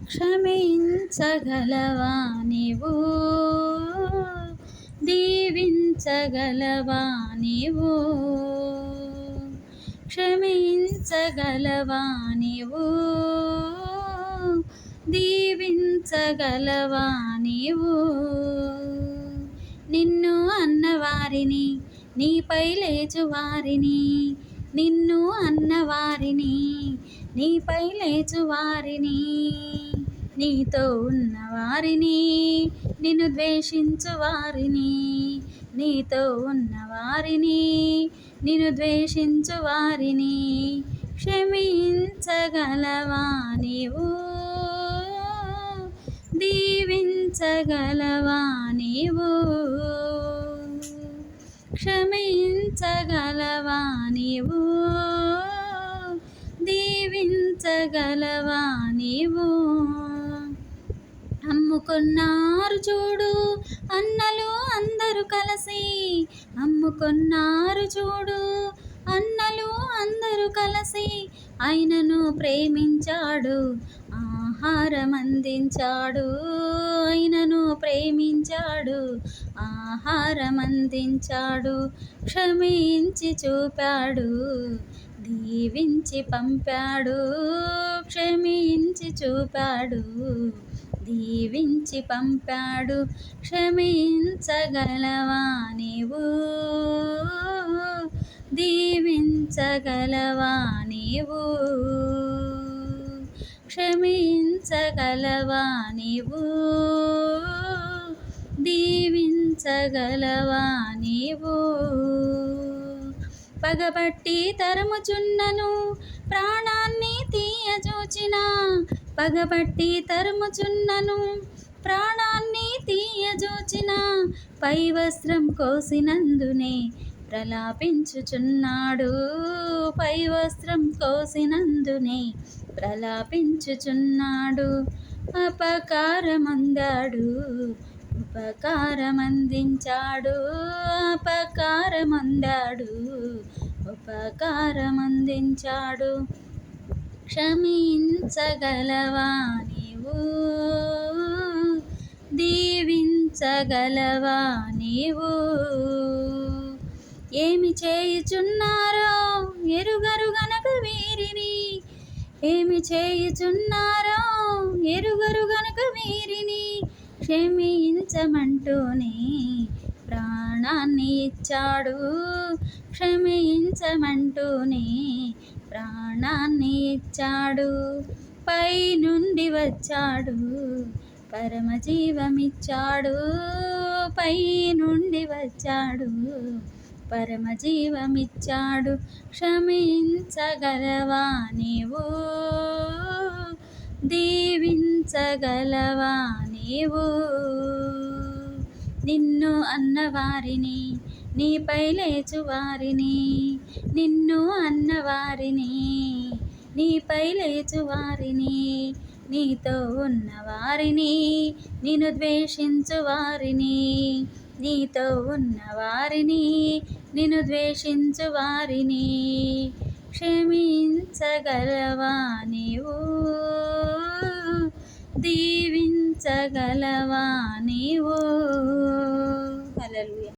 క్షమించగలవా నీవు, దీవించగలవా నీవు, క్షమించగలవా నీవు, దీవించగలవా నీవు. నిన్ను అన్నవారిని, నీపై లేచువారిని, నిన్ను అన్నవారిని, నీపై లేచువారిని, నీతో ఉన్నవారిని, నిన్ను ద్వేషించు వారిని, నీతో ఉన్నవారిని, నిన్ను ద్వేషించు వారిని క్షమించగలవా నీవు, దీవించగలవా నీవు, క్షమించగలవా నీవు, దీవించగలవా నీవు. అమ్ముకున్నారు చూడు అన్నలు అందరూ కలిసి, అమ్ముకున్నారు చూడు అన్నలు అందరూ కలిసి, ఆయనను ప్రేమించాడు, ఆహారం అందించాడు, ఆయనను ప్రేమించాడు, ఆహారం అందించాడు, క్షమించి చూపాడు, దీవించి పంపాడు, క్షమించి చూపాడు, దీవించి పంపాడు. క్షమించగలవా నీవు, దీవించగలవా నీవు, క్షమించగలవా నీవు, దీవించగలవా నీవు. పగబట్టి తరుముచున్నను ప్రాణాన్ని తీయజూచిన, పగబట్టి తరుముచున్నను ప్రాణాన్ని తీయజూచిన, పై వస్త్రం కోసినందునే ప్రలాపించుచున్నాడు, పై వస్త్రం కోసినందునే ప్రలాపించుచున్నాడు. అపకారమందాడు, ఉపకారమందించాడు, అపకారమందాడు, ఉపకారమందించాడు. క్షమించగలవా నీవు, దీవించగలవా నీవు. ఏమి చేయుచున్నారో ఎరుగరు గనక వీరిని, ఏమి చేయుచున్నారో ఎరుగరు గనక వీరిని, క్షమించమంటూనే ప్రాణాన్ని ఇచ్చాడు, క్షమించమంటూనే ప్రాణాన్ని ఇచ్చాడు. పై నుండి వచ్చాడు, పరమజీవమిచ్చాడు, పై నుండి వచ్చాడు, పరమజీవమిచ్చాడు. క్షమించగలవా నీవు, దీవించగలవా నీవు. నిన్ను అన్నవారిని, నీపై లేచువారిని, నిన్ను అన్నవారిని, నీపై లేచువారిని, నీతో ఉన్నవారిని, నిన్ను ద్వేషించు వారిని, నీతో ఉన్నవారిని, నిన్ను ద్వేషించు వారిని క్షమించగలవా నీవు, దీవించగలవా నీవు. హల్లెలూయా.